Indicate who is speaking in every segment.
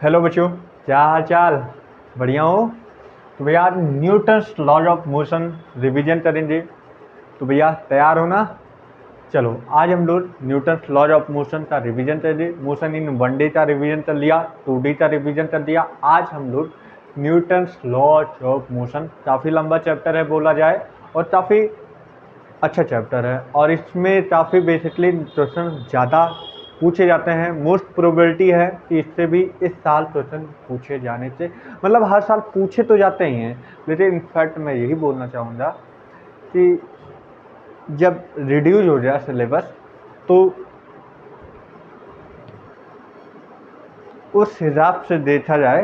Speaker 1: Hello बच्चों, क्या हाल चाल। बढ़िया हो। तो भैया आज Newton's laws of motion revision करेंगे। तो भैया तैयार हो ना। चलो आज हम लोग न्यूटन्स लॉज ऑफ मोशन का रिवीजन करेंगे। मोशन इन 1 डे का रिवीजन कर लिया, 2 डे का रिवीजन कर दिया। आज हम लोग न्यूटन्स लॉज ऑफ मोशन, काफ़ी लंबा चैप्टर है बोला जाए और काफ़ी अच्छा चैप्टर है और इसमें काफ़ी बेसिकली क्वेश्चन ज़्यादा पूछे जाते हैं। मोस्ट प्रोबेबिलिटी है कि इससे भी इस साल क्वेश्चन पूछे जाने से, मतलब हर साल पूछे तो जाते ही हैं, लेकिन इनफैक्ट मैं यही बोलना चाहूँगा कि जब रिड्यूज हो जाए सिलेबस तो उस हिसाब से देखा जाए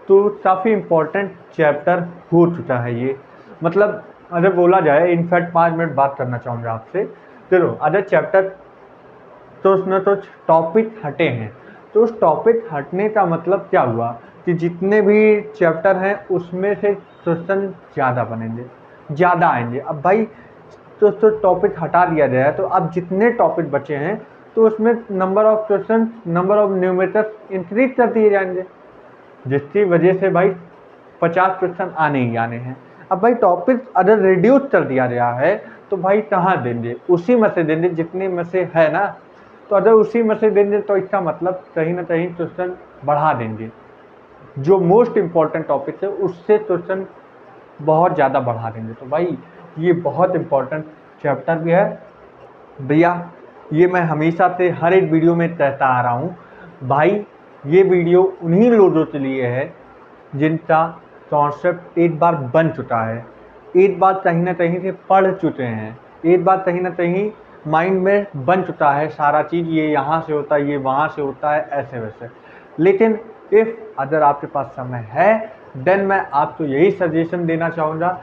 Speaker 1: तो काफ़ी इम्पोर्टेंट चैप्टर हो चुका है ये। मतलब अगर बोला जाए, इनफैक्ट 5 मिनट बात करना चाहूँगा आपसे। चलो अगर चैप्टर तो उसमें तो टॉपिक हटे हैं, तो उस टॉपिक हटने का मतलब क्या हुआ कि जितने भी चैप्टर हैं उसमें से क्वेश्चन ज़्यादा बनेंगे, ज़्यादा आएंगे। अब भाई तो टॉपिक हटा दिया गया है, तो अब जितने टॉपिक बचे हैं तो उसमें number of question, number of numerators increase कर दिए जाएंगे, जिसकी वजह से भाई 50 क्वेश्चन आने ही आने हैं। अब भाई टॉपिक अगर रिड्यूस कर दिया गया है तो भाई कहाँ देंगे, उसी में से देंगे जितने में से है ना। तो अगर उसी में से देंगे तो इसका मतलब कहीं ना कहीं क्वेश्चन बढ़ा देंगे, जो मोस्ट इम्पॉर्टेंट टॉपिक है उससे क्वेश्चन बहुत ज़्यादा बढ़ा देंगे। तो भाई ये बहुत इम्पॉर्टेंट चैप्टर भी है भैया। ये मैं हमेशा से हर एक वीडियो में कहता आ रहा हूँ भाई, ये वीडियो उन्हीं लोगों के लिए है जिनका कॉन्सेप्ट एक बार बन चुका है, एक बार कहीं ना कहीं से पढ़ चुके हैं, एक बार कहीं ना कहीं माइंड में बन चुका है सारा चीज़, ये यहाँ से होता है, ये वहाँ से होता है, ऐसे वैसे। लेकिन इफ़ अगर आपके पास समय है देन मैं आपको यही सजेशन देना चाहूँगा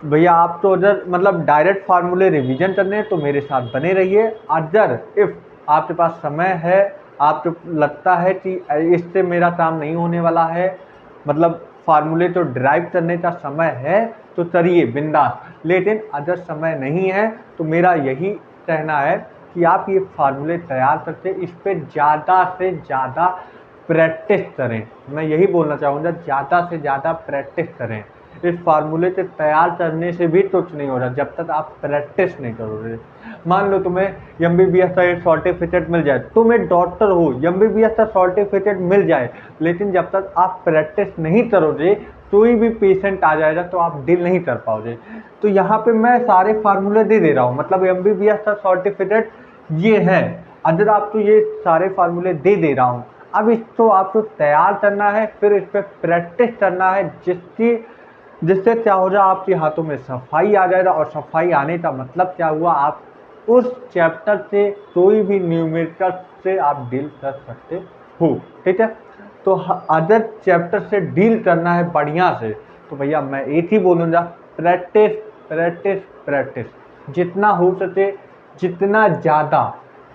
Speaker 1: भैया, आप तो अगर मतलब डायरेक्ट फार्मूले रिवीजन करने हैं तो मेरे साथ बने रहिए। अगर इफ़ आपके पास समय है, आपको लगता है कि इससे मेरा काम नहीं होने वाला है, मतलब फार्मूले तो ड्राइव करने का समय है, तो करिए बिंदास। लेकिन अगर समय नहीं है तो मेरा यही कहना है कि आप ये फार्मूले तैयार करके इस पर ज़्यादा से ज़्यादा प्रैक्टिस करें। मैं यही बोलना चाहूँगा, ज़्यादा से ज़्यादा प्रैक्टिस करें। इस फार्मूले के तैयार करने से भी कुछ नहीं हो रहा जब तक आप प्रैक्टिस नहीं करोगे। मान लो तुम्हें MBBS का एक सर्टिफिकेट मिल जाए, तुम एक डॉक्टर हो, MBBS का सर्टिफिकेट मिल जाए, लेकिन जब तक आप प्रैक्टिस नहीं करोगे कोई भी पेशेंट आ जाएगा तो आप डील नहीं कर पाओगे। तो यहाँ पे मैं सारे फार्मूले दे रहा हूँ, मतलब MBBS का सर्टिफिकेट ये है, अगर आपको ये सारे फार्मूले दे रहा हूँ। अब इसको आपको तैयार करना है, फिर इस पर प्रैक्टिस करना है, जिससे क्या हो जाए आपके हाथों में सफाई आ जाएगा। और सफाई आने का मतलब क्या हुआ, आप उस चैप्टर से कोई भी न्यूमेरिकल से आप डील कर सकते हो। ठीक है, तो अदर चैप्टर से डील करना है बढ़िया से, तो भैया मैं एक ही बोलूँगा, प्रैक्टिस प्रैक्टिस प्रैक्टिस, जितना हो सके जितना ज़्यादा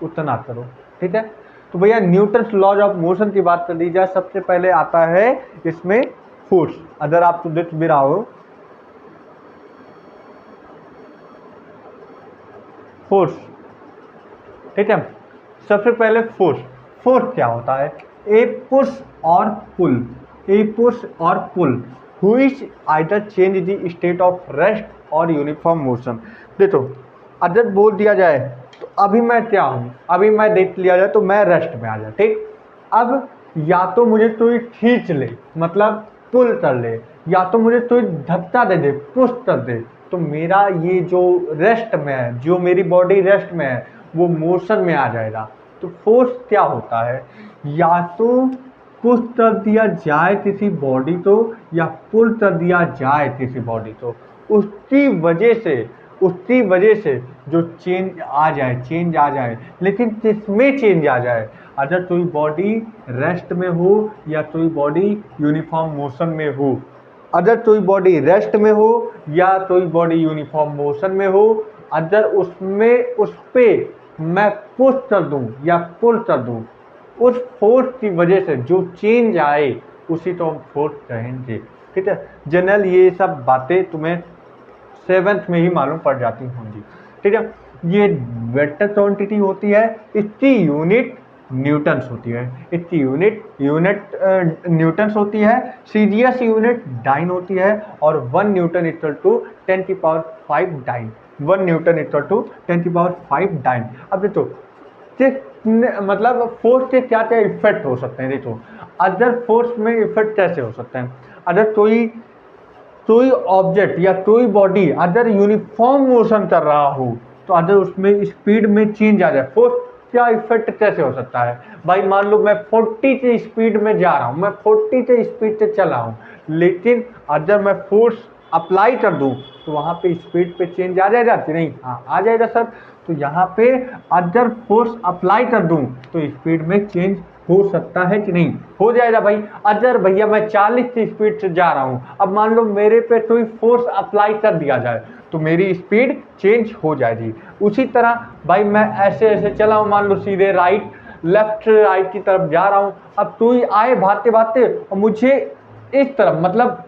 Speaker 1: उतना करो। ठीक है, तो भैया न्यूटन्स लॉज ऑफ मोशन की बात कर ली जाए, सबसे पहले आता है इसमें फोर्स। अगर आप देख भी रहा हो, फोर्स, ठीक है। सबसे पहले फोर्स, फोर्स क्या होता है, ए पुश और पुल, ए पुश और pull which either change the state of rest और यूनिफॉर्म मोशन। देखो अगर बोल दिया जाए तो अभी मैं क्या हूँ, अभी मैं देख लिया जाए तो मैं रेस्ट में आ जाए, ठीक। अब या तो मुझे कोई खींच ले, मतलब पुल कर ले, या तो मुझे कोई धक्का दे दे, पुश कर दे, तो मेरा ये जो रेस्ट में है, जो मेरी बॉडी रेस्ट में है, वो मोशन में आ जाएगा। तो फोर्स क्या होता है, या तो पुश कर दिया जाए किसी बॉडी को या पुल कर दिया जाए किसी बॉडी को, उसकी वजह से जो चेंज आ जाए, चेंज आ जाए, लेकिन किसमें चेंज आ जाए, अगर कोई बॉडी रेस्ट में हो या कोई बॉडी यूनिफॉर्म मोशन में हो। अगर कोई बॉडी रेस्ट में हो या कोई बॉडी यूनिफॉर्म मोशन में हो, अगर उसमें उस पे मैं पुश कर दूं या पुल कर दूं, उस फोर्स की वजह से जो चेंज आए उसी को हम फोर्स कहेंगे। ठीक है, जनरल ये सब बातें तुम्हें 7th में ही मालूम पड़ जाती होंगी। ठीक है, ये वेक्टर क्वांटिटी होती है, इसकी यूनिट न्यूटन्स होती है। इसकी यूनिट न्यूटन्स होती है। सीजीएस यूनिट डाइन होती है और 1 newton equal to 10⁵ dyne. 1 newton equal to 10⁵ dyne. अब देखो मतलब फोर्स के क्या क्या इफेक्ट हो सकते हैं। देखो अदर फोर्स में इफेक्ट कैसे हो सकते हैं। अगर कोई ऑब्जेक्ट या कोई बॉडी अगर यूनिफॉर्म मोशन कर रहा हो तो अगर उसमें स्पीड में चेंज आ जाए, फोर्स क्या इफेक्ट कैसे हो सकता है। भाई मान लो मैं 40 के स्पीड में जा रहा हूँ, मैं 40 के स्पीड से चला हूँ, लेकिन अगर मैं फोर्स अप्लाई कर दूं तो वहां पे स्पीड पे चेंज आ जाएगा कि नहीं। हाँ आ जाएगा सर। तो यहाँ पे अगर फोर्स अप्लाई कर दूं तो स्पीड में चेंज हो सकता है कि नहीं, हो जाएगा भाई। अगर भैया मैं 40 की स्पीड से जा रहा हूं, अब मान लो मेरे पे कोई फोर्स अप्लाई कर दिया जाए तो मेरी स्पीड चेंज हो जाएगी। उसी तरह भाई मैं ऐसे ऐसे चला हूं, मान लो सीधे लेफ्ट राइट की तरफ जा रहा हूं, अब कोई आए भागते भागते और मुझे इस तरफ मतलब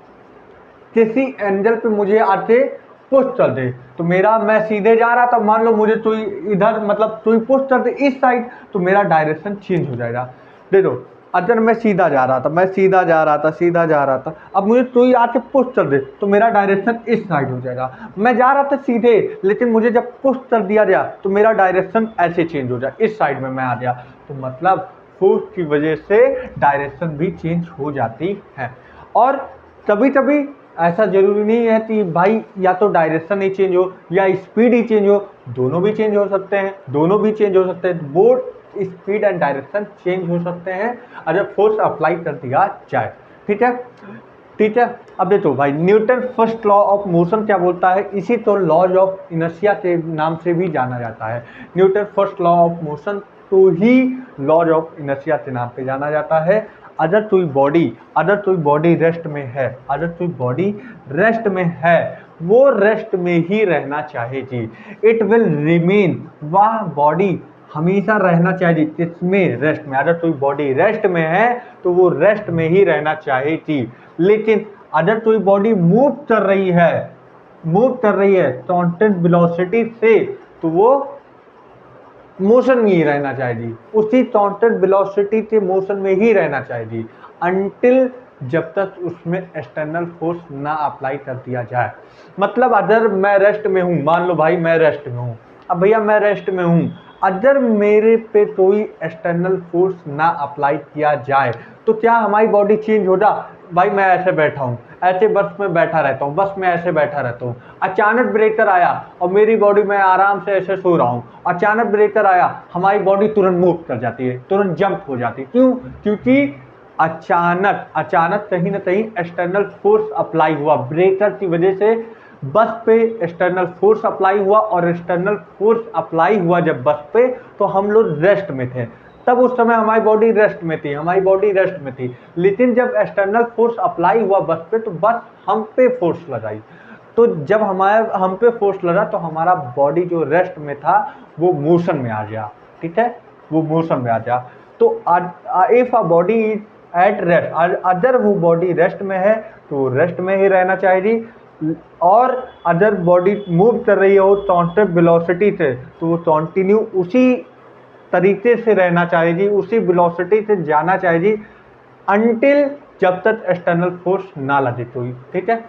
Speaker 1: किसी एंगल पे मुझे आके पुश कर दे, तो मेरा मैं सीधे जा रहा था, मान लो मुझे कोई इधर मतलब कोई पुश कर दे इस साइड, तो मेरा डायरेक्शन चेंज हो जाएगा। देखो अगर मैं सीधा जा रहा था, सीधा जा रहा था, अब मुझे कोई आके पुश कर दे तो मेरा डायरेक्शन इस साइड हो जाएगा। मैं जा रहा था सीधे, लेकिन मुझे जब पुश कर दिया गया तो मेरा डायरेक्शन ऐसे चेंज हो जाए, इस साइड में मैं आ गया। तो मतलब फोर्स की वजह से डायरेक्शन भी चेंज हो जाती है। और कभी कभी ऐसा जरूरी नहीं है कि भाई या तो डायरेक्शन ही चेंज हो या स्पीड ही चेंज हो, दोनों भी चेंज हो सकते हैं, both speed and direction change हो सकते हैं अगर फोर्स अप्लाई कर दिया जाए। ठीक है। अब देखो भाई Newton first law of motion क्या बोलता है, इसी तो लॉज ऑफ इनर्शिया के नाम से भी जाना जाता है। Newton first law of motion तो ही लॉज ऑफ इनर्शिया के नाम पे जाना जाता है। अगर कोई बॉडी रेस्ट में है, वो रेस्ट में ही रहना चाहेगी। इट विल रिमेन, वह बॉडी हमेशा रहना चाहिए किसमें, रेस्ट में। अगर कोई बॉडी रेस्ट में है तो वो रेस्ट में ही रहना चाहेगी। लेकिन अगर कोई बॉडी मूव कर रही है कांस्टेंट वेलोसिटी से, तो वो मोशन में ही रहना चाहिए, उसी कांस्टेंट वेलोसिटी के मोशन में ही रहना चाहिए अनटिल जब तक उसमें एक्सटर्नल फोर्स ना अप्लाई कर दिया जाए। मतलब अगर मैं रेस्ट में हूँ, मान लो भाई मैं रेस्ट में हूँ, अब भैया मैं रेस्ट में हूँ, अगर मेरे पे कोई एक्सटर्नल फोर्स ना अप्लाई किया जाए तो क्या हमारी बॉडी चेंज हो जा। भाई मैं ऐसे बैठा हूँ, ऐसे बस में बैठा रहता हूँ, बस में ऐसे बैठा रहता हूँ, अचानक ब्रेकर आया और मेरी बॉडी में आराम से ऐसे सो रहा हूँ, अचानक ब्रेकर आया, हमारी बॉडी तुरंत मूव कर जाती है, तुरंत जंप हो जाती है। क्यों? क्योंकि अचानक कहीं ना कहीं एक्सटर्नल फोर्स अप्लाई हुआ, ब्रेकर की वजह से बस पे एक्सटर्नल फोर्स अप्लाई हुआ, और एक्सटर्नल फोर्स अप्लाई हुआ जब बस पे, तो हम लोग रेस्ट में थे, तब उस समय हमारी बॉडी रेस्ट में थी। लेकिन जब एक्सटर्नल फोर्स अप्लाई हुआ बस पे, तो बस हम पे फोर्स लगाई, तो जब हम पे फोर्स लगा तो हमारा बॉडी जो रेस्ट में था वो मोशन में आ गया। ठीक है, वो मोशन में आ गया। तो if a body is at rest, अगर वो बॉडी रेस्ट में है तो रेस्ट में ही रहना चाहिए, और अगर बॉडी मूव कर रही हो कांस्टेंट वेलोसिटी से, तो वो कंटिन्यू उसी तरीके से रहना चाहिए, उसी वेलोसिटी से जाना चाहिए अनटिल जब तक एक्सटर्नल फोर्स ना लगे कोई। ठीक है।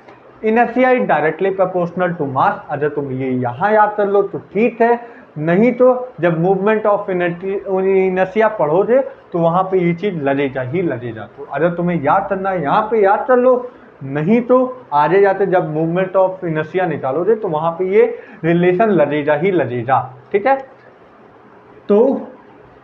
Speaker 1: Inertia is directly proportional to mass, अगर तुम ये यहाँ याद कर लो तो ठीक है, नहीं तो जब मूवमेंट ऑफ इनर्शिया पढ़ोगे तो वहाँ पे ये चीज़ लगेगा। तो अगर तुम्हें याद करना है यहाँ पे याद कर लो, नहीं तो आगे जाते जब मूवमेंट ऑफ इनर्शिया निकालोगे तो वहाँ पे ये रिलेशन लगेगा। ठीक है। तो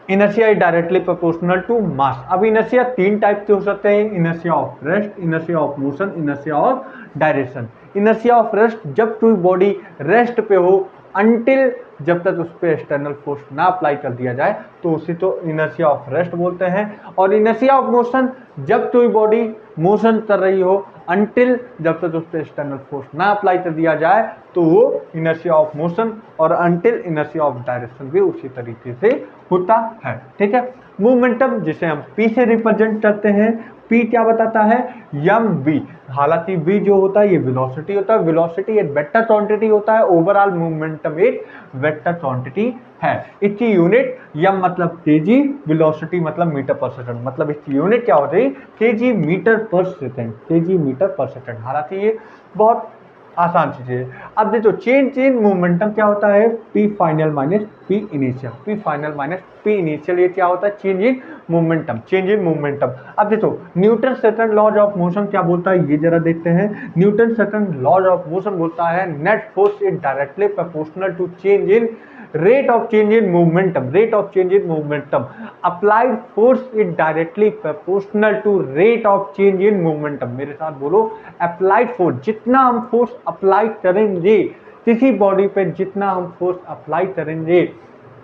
Speaker 1: inertia is directly proportional to mass. अब इनर्शिया 3 टाइप के हो सकते हैं, inertia of rest, inertia of motion, inertia of direction. Inertia of rest, जब कोई बॉडी रेस्ट पे हो अनटिल जब तक उस पर एक्सटर्नल फोर्स ना अप्लाई कर दिया जाए तो उसी तो इनर्शिया ऑफ रेस्ट बोलते हैं। और इनर्शिया ऑफ मोशन, जब कोई बॉडी मोशन कर रही हो अनटिल जब तक उस पर एक्सटर्नल फोर्स ना अप्लाई कर दिया जाए तो वो इनर्शिया ऑफ मोशन, और अनटिल इनर्शिया ऑफ डायरेक्शन भी उसी तरीके से होता है, ठीक है। मोमेंटम जिसे हम पी से रिप्रेजेंट करते हैं, पी क्या बताता है, यम वी। हालांकि वी जो होता है ये वेलोसिटी होता है, वेलोसिटी एक वेक्टर क्वांटिटी होता है, ओवरऑल मोमेंटम एक वेक्टर क्वांटिटी है। इसकी यूनिट यम मतलब केजी, वेलोसिटी मतलब मीटर पर सेकंड, मतलब इसकी यूनिट क्या होती है, केजी मीटर पर सेकंड, केजी मीटर पर सेकंड। हालांकि ये बहुत आसान चीज है। अब देखो चेंज इन मोमेंटम क्या होता है, P final minus P initial, P final minus P initial, ये क्या होता है, change in momentum, change in momentum. अब देखो Newton second laws of motion क्या बोलता है, ये जरा देखते हैं। Newton second laws of motion बोलता है net force is directly proportional to change in rate of change in momentum, rate of change in momentum, applied force is directly proportional to rate of change in momentum। मेरे साथ बोलो, applied force, जितना हम force apply करेंगे किसी body पे, जितना हम फोर्स अप्लाई करेंगे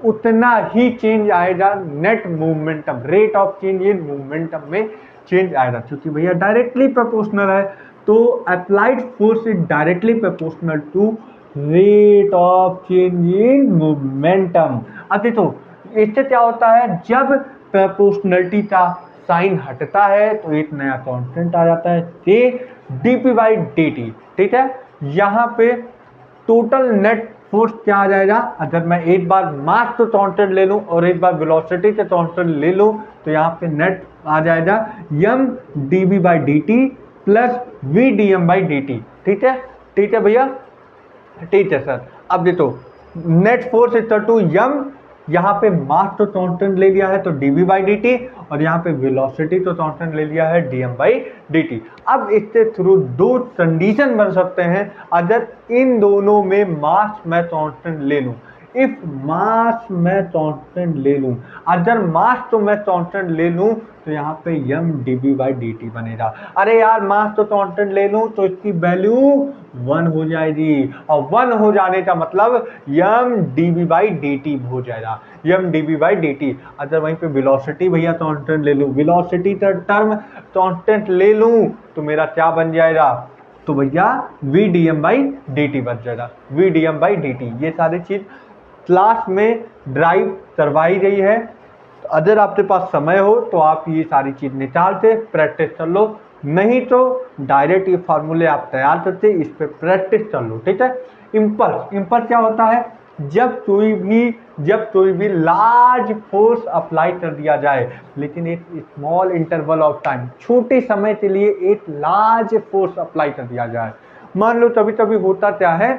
Speaker 1: उतना ही चेंज आएगा net momentum, rate of change in momentum में चेंज आएगा, क्योंकि भैया डायरेक्टली प्रोपोर्शनल है। तो applied force is directly proportional to rate of change in momentum. अब देखो इससे क्या होता है, जब प्रोपोर्शनलिटी का साइन हटता है तो एक नया कांस्टेंट आ जाता है, जे डीपी बाई डी टी, ठीक है। यहाँ पे टोटल नेट फोर्स क्या आ जाएगा, अगर मैं एक बार मास तो कांस्टेंट ले लूं और एक बार वेलोसिटी के कांस्टेंट ले लूं, तो यहाँ पे नेट आ जाएगा M D B by D T plus V D M by D T, ठीक है, ठीक है भैया, ठीक है सर। अब देखो नेट फोर्स इक्वल टू यम, यहाँ पे मास तो कांस्टेंट ले लिया है तो डीवी बाई डी टी, और यहाँ पे वेलोसिटी तो कांस्टेंट ले लिया है डीएम बाई डी टी। अब इससे थ्रू दो कंडीशन बन सकते हैं, अगर इन दोनों में मास मैं कांस्टेंट ले लूं, इफ मास मैं कांस्टेंट ले लूं, अगर मास तो मैं कांस्टेंट ले लूं तो यहाँ पे यम डीबी बाई डी टी बनेगा। अरे यार मास तो कांस्टेंट ले लूं तो इसकी वैल्यू 1 हो जाएगी, और 1 हो जाने का मतलब यम डीबी बाई डी टी हो जाएगा, यम डीबी बाई डी टी। अगर वहीं पे वेलोसिटी भैया कांस्टेंट ले लूं, वेलोसिटी का टर्म कांस्टेंट ले लूं तो मेरा क्या बन जाएगा, तो भैया V D M by D T बन जाएगा, V D M by D T. ये सारी चीज क्लास में ड्राइव करवाई गई है, तो अगर आपके पास समय हो तो आप ये सारी चीज निकाल के प्रैक्टिस कर लो, नहीं तो डायरेक्ट ये फार्मूले आप तैयार करते इस पे प्रैक्टिस कर लो, ठीक है। इम्पल्स, इम्पल्स क्या होता है, जब कोई भी लार्ज फोर्स अप्लाई कर दिया जाए, लेकिन एक स्मॉल इंटरवल ऑफ टाइम, छोटे समय के लिए एक लार्ज फोर्स अप्लाई कर दिया जाए। मान लो कभी कभी होता क्या है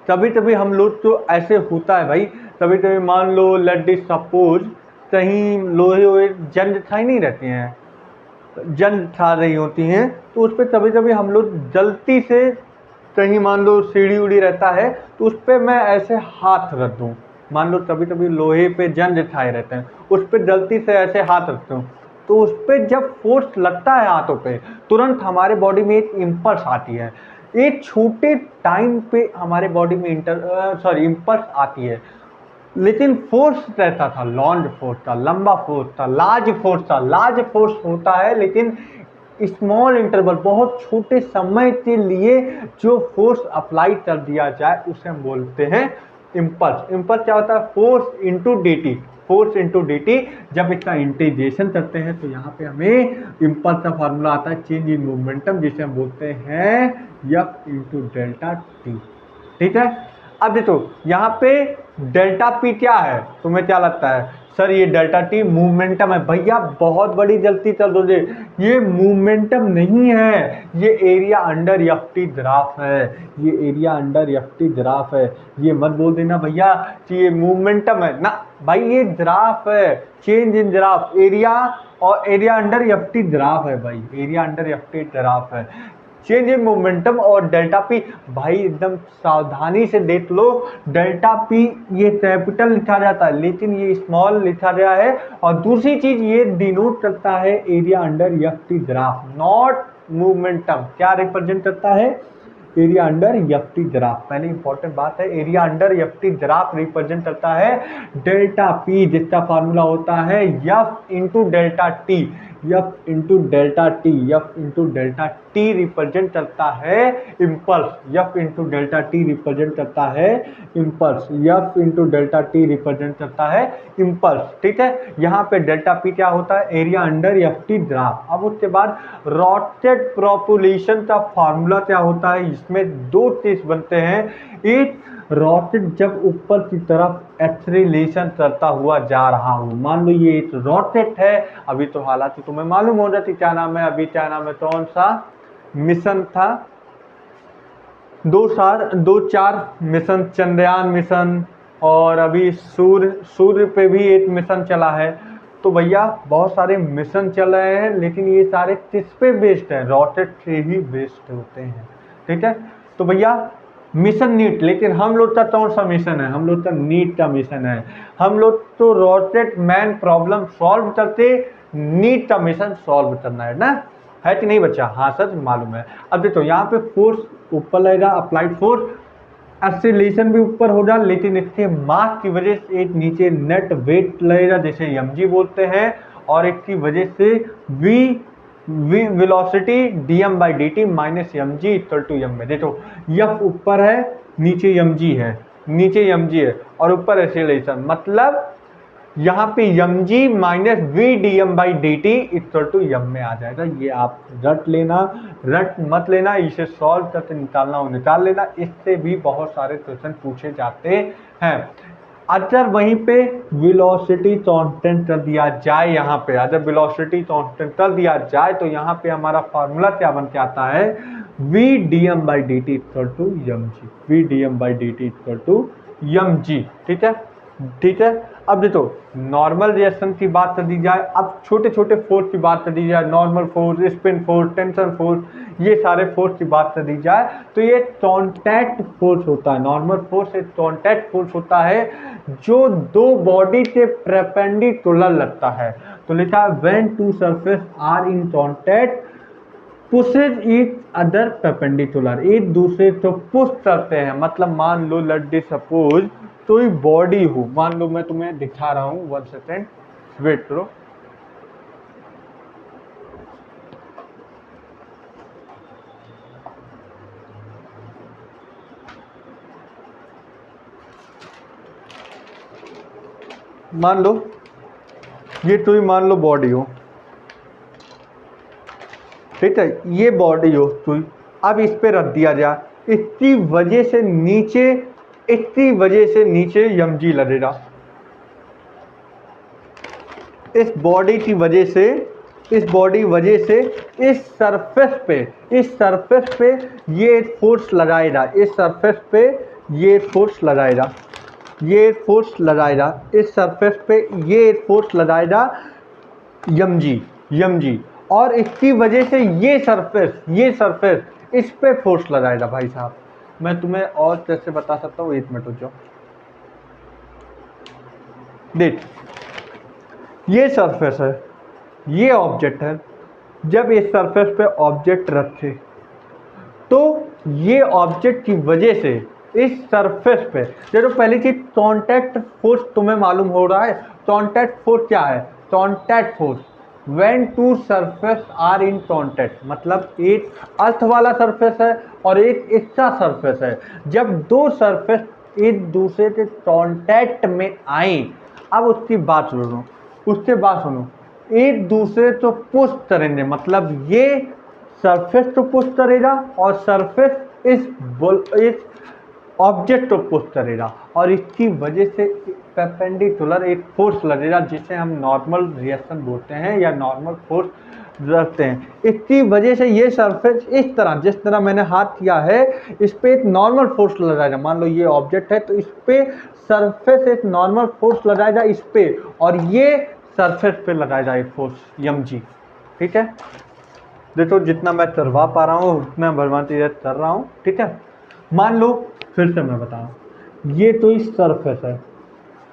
Speaker 1: कभी कभी हम लोग तो ऐसे होता है भाई, कभी कभी मान लो लेट दिस सपोज कहीं लोहे जंग छाई नहीं रहती हैं, जंग छा रही होती हैं, तो उस पर कभी कभी हम लोग गलती से कहीं मान लो सीढ़ी उड़ी रहता है तो उस पर मैं ऐसे हाथ रख दूँ, मान लो कभी कभी लोहे पे जंग छाए रहते हैं, उस पर गलती से ऐसे हाथ रखता हूँ, तो उस पर जब फोर्स लगता है हाथों पे, तुरंत हमारे बॉडी में एक इम्पल्स आती है, एक छोटे टाइम पे हमारे बॉडी में इम्पल्स आती है, लेकिन फोर्स कैसा था, लॉन्ग फोर्स था, लंबा फोर्स था, लार्ज फोर्स था। लार्ज फोर्स होता है लेकिन स्मॉल इंटरवल, बहुत छोटे समय के लिए जो फोर्स अप्लाई कर दिया जाए उसे हम बोलते हैं इम्पल्स। इम्पल्स क्या होता है, force into D T, force into D T. जब इसका इंटीग्रेशन करते हैं तो यहाँ पे हमें इम्पल्स का फार्मूला आता है चेंज इन मोमेंटम, जिसे हम बोलते हैं एफ इंटू डेल्टा टी, ठीक है। अब देखो यहाँ पे डेल्टा पी क्या है, तुम्हें क्या लगता है, सर ये डेल्टा टी मूवमेंटम है। भैया बहुत बड़ी गलती कर दोगे, ये मूवमेंटम नहीं है, ये area under F T graph है, ये area under F T graph है। ये मत बोल देना भैया कि ये मूवमेंटम है ना, भाई ये ग्राफ है, चेंज इन ग्राफ, एरिया और area under F T graph है भाई, area under F T graph है। चेंज इन मोमेंटम और डेल्टा पी, भाई एकदम सावधानी से देख लो, डेल्टा पी ये कैपिटल लिखा जाता है लेकिन ये स्मॉल लिखा गया है, और दूसरी चीज ये डिनोट करता है area under F T graph, not momentum. क्या रिप्रेजेंट करता है, area under F T graph. पहले इंपॉर्टेंट बात है, area under F T graph represent करता है डेल्टा पी, जिसका फार्मूला होता है F into delta T. F into delta T, F into delta T represent करता है impulse, F into delta T represent करता है impulse, F into delta T represent करता है इम्पल्स, ठीक है। यहाँ पे डेल्टा पी क्या होता है, area under F T draft. अब उसके बाद रोटेट प्रोपुलेशन का फॉर्मूला क्या होता है, इसमें दो चीज बनते हैं। एक रॉकेट जब ऊपर की तरफ एक्सेलरेशन करता हुआ जा रहा हूं, मान लो ये एक रॉकेट है, अभी तो हालांकि तुम्हें मालूम हो जाती क्या नाम है, अभी क्या नाम है, कौन सा मिशन था, दो चार मिशन, चंद्रयान मिशन, और अभी सूर्य पे भी एक मिशन चला है। तो भैया बहुत सारे मिशन चल रहे हैं, लेकिन ये सारे किस पे बेस्ड है, रॉकेट से ही बेस्ड होते हैं, ठीक है। तो भैया मिशन नीट, लेकिन हम लोग का कौन सा मिशन है, हम लोग का नीट का मिशन है। हम लोग तो रॉकेट मैन प्रॉब्लम सॉल्व करते, नीट का मिशन सॉल्व करना है ना, है कि नहीं बच्चा, हाँ सच मालूम है। अब देखो यहाँ पे फोर्स ऊपर लगेगा, अप्लाइड फोर्स, एक्सीलरेशन भी ऊपर हो जा, लेकिन इसके मास की वजह से एक नीचे नेट वेट लगेगा, जैसे mg बोलते हैं, और एक की वजह से v velocity dm by D T minus M G equal to M में। देखो एफ ऊपर है, नीचे mg है, नीचे mg है और ऊपर एक्सीलरेशन, मतलब यहाँ पे mg minus V D M by D T equal to M में आ जाएगा। ये आप रट लेना, रट मत लेना, इसे सॉल्व करके निकालना हो निकाल लेना, इससे भी बहुत सारे क्वेश्चन पूछे जाते हैं। अगर वहीं पे वेलोसिटी कांस्टेंट कर दिया जाए, यहाँ पे अगर वेलोसिटी कांस्टेंट कर दिया जाए तो यहाँ पे हमारा फॉर्मूला क्या बन के आता है, V D M by D T equal to M G, V D M by D T equal to M G, ठीक है, ठीक है। अब देखो नॉर्मल रिएक्शन की बात कर दी जाए, अब छोटे छोटे फोर्स की बात कर दी जाए, normal force, spin force, tension force, ये सारे फोर्स की बात कर दी जाए, तो ये कॉन्टैक्ट फोर्स होता है। नॉर्मल फोर्स एक कॉन्टैक्ट फोर्स होता है जो दो बॉडी के परपेंडिकुलर लगता है। तो लिखा है when two surface are in contact pushes each other perpendicular, एक दूसरे को पुश करते हैं। मतलब मान लो लेट दी सपोज कोई बॉडी हो, मान लो मैं तुम्हें दिखा रहा हूं, 1 सेकेंड वेट करो, मान लो ये कोई मान लो बॉडी हो, ठीक है, ये बॉडी हो कोई, अब इस पे रख दिया जाए, इसकी वजह से नीचे, इसकी वजह से नीचे mg लगेगा, इस बॉडी की वजह से, इस बॉडी वजह से इस सरफेस पे, इस सरफेस पे ये फोर्स लगाएगा, इस सरफेस पे ये फोर्स लगाएगा, ये फोर्स लगाएगा, इस सरफेस पे ये फोर्स लगाएगा mg, और इसकी वजह से ये सरफेस इस पे फोर्स लगाएगा। भाई साहब मैं तुम्हें और कैसे बता सकता हूँ, 1 मिनट रुक जाओ, देख ये सरफेस है, ये ऑब्जेक्ट है, जब इस सरफेस पे ऑब्जेक्ट रखे तो ये ऑब्जेक्ट की वजह से इस सरफेस पे, देखो पहली चीज कॉन्टैक्ट फोर्स तुम्हें मालूम हो रहा है, कॉन्टैक्ट फोर्स क्या है, contact force when two surface are in contact, मतलब एक अर्थ वाला सरफेस है और एक एक्स्ट्रा सरफेस है, जब दो सरफेस एक दूसरे के कॉन्टैक्ट में आए, अब उसकी बात सुनो, उसके बाद सुनो, एक दूसरे को पुश करेंगे, मतलब ये सरफेस को पुश करेगा और सरफेस इस ऑब्जेक्ट को पुश करेगा, और इसकी वजह से परपेंडिकुलर एक फोर्स लगेगा जिसे हम नॉर्मल रिएक्शन बोलते हैं या नॉर्मल फोर्स रखते हैं। इसकी वजह से ये सरफेस इस तरह, जिस तरह मैंने हाथ किया है, इस पे एक नॉर्मल फोर्स लगाएगा, मान लो ये ऑब्जेक्ट है तो इस पे सरफेस एक नॉर्मल फोर्स लगाएगा इस पे, और ये सरफेस पे लगाएगा एक फोर्स mg, ठीक है। देखो जितना मैं करवा पा रहा हूँ उतना भरवाती कर रहा हूँ, ठीक है। मान लो फिर से मैं बता रहा हूँ, ये तो इस सरफेस है,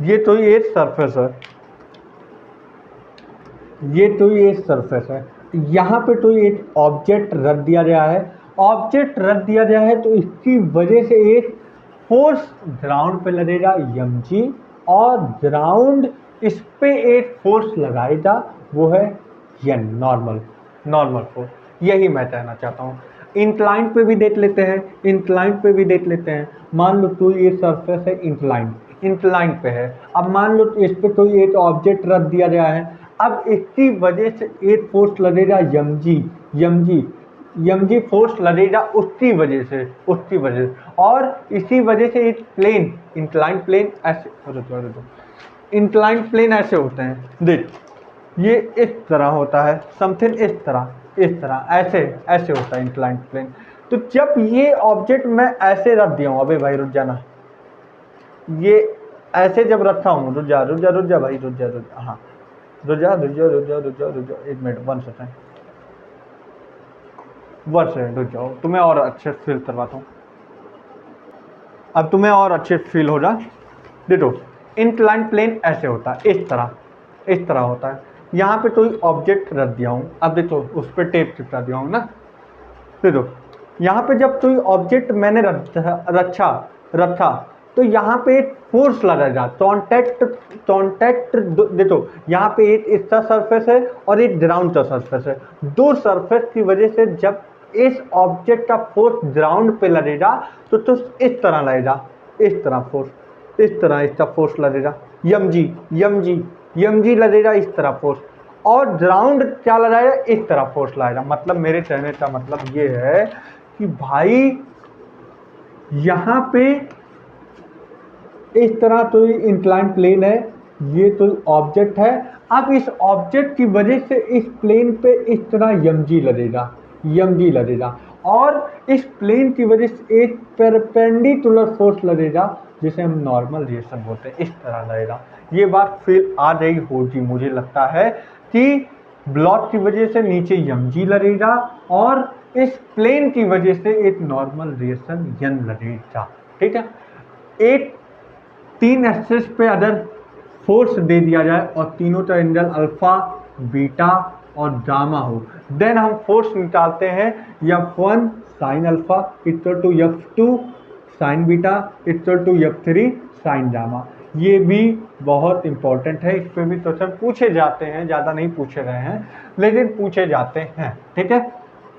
Speaker 1: ये तो ये सरफेस है, ये तो ये सरफेस है, यहाँ पे तो एक ऑब्जेक्ट रख दिया गया है, ऑब्जेक्ट रख दिया गया है, तो इसकी वजह से एक फोर्स ग्राउंड पे लगेगा mg, और ग्राउंड इस पे एक फोर्स लगाएगा, वो है यन, नॉर्मल, नॉर्मल फोर्स, यही मैं कहना चाहता हूँ। इंक्लाइंड पे भी देख लेते हैं, इंक्लाइंड पे भी देख लेते हैं। मान लो तो ये सरफेस है इंक्लाइंड, इंक्लाइंड पे है। अब मान लो इस पे तो एक ऑब्जेक्ट रख दिया गया है, अब इसकी वजह से एक फोर्स लगेगा यमजी फोर्स लगेगा उसकी वजह से, उसकी वजह से, और इसी वजह से एक प्लेन, इंक्लाइंड प्लेन ऐसे, इंक्लाइंड प्लेन ऐसे होते हैं, देख ये इस तरह होता है, समथिंग इस तरह, ऐसे ऐसे होता है इंक्लाइंड प्लेन। तो जब ये ऑब्जेक्ट मैं ऐसे रख दिया हूँ, अबे भाई रुक जाना, ये ऐसे जब रखा हूँ, रुक जा भाई, रुक जा, हाँ रुक जा, एक मिनट, 1 सेकेंड, रुक जाओ, तुम्हें और अच्छे फील करवाता हूँ, अब तुम्हें और अच्छे फील हो जा। देखो इंक्लाइंड प्लेन ऐसे होता है, इस तरह होता है। यहाँ पे कोई ऑब्जेक्ट रख दिया हूँ, अब देखो उस पर टेप चिपका दिया हूँ ना, देखो यहाँ पे जब कोई ऑब्जेक्ट मैंने रखा तो यहाँ पे एक फोर्स लगेगा, कॉन्टैक्ट, देखो यहाँ पे एक इसका सरफेस है और एक ग्राउंड का सरफेस है, दो सरफेस की वजह से जब इस ऑब्जेक्ट का फोर्स ग्राउंड पे लगेगा तो इस तरह लगेगा, इस तरह फोर्स, इस तरह इसका फोर्स लगेगा, यमजी लगेगा, इस तरह फोर्स, और ग्राउंड क्या लगाएगा, इस तरह फोर्स लाएगा। मतलब मेरे कहने का मतलब ये है कि भाई यहाँ पे इस तरह तो इंक्लाइंड प्लेन है, ये तो ऑब्जेक्ट है, अब इस ऑब्जेक्ट की वजह से इस प्लेन पे इस तरह यमजी लगेगा, और इस प्लेन की वजह से एक परपेंडिकुलर फोर्स लगेगा जिसे हम नॉर्मल रिएक्शन बोलते हैं, इस तरह लगेगा। ये बात फील आ रही होगी, मुझे लगता है कि ब्लॉक की वजह से नीचे यमजी लगेगा और इस प्लेन की वजह से एक नॉर्मल रिएक्शन यन लगेगा, ठीक है। एक 3 एक्सिस पे अगर फोर्स दे दिया जाए और तीनों का एंगल अल्फा, बीटा और गामा हो, देन हम फोर्स निकालते हैं F1 sine alpha equal to F2 sine beta equal to F3 sine gamma. ये भी बहुत इंपॉर्टेंट है, इस पे भी क्वेश्चन पूछे जाते हैं, ज़्यादा नहीं पूछे गए हैं लेकिन पूछे जाते हैं, ठीक है।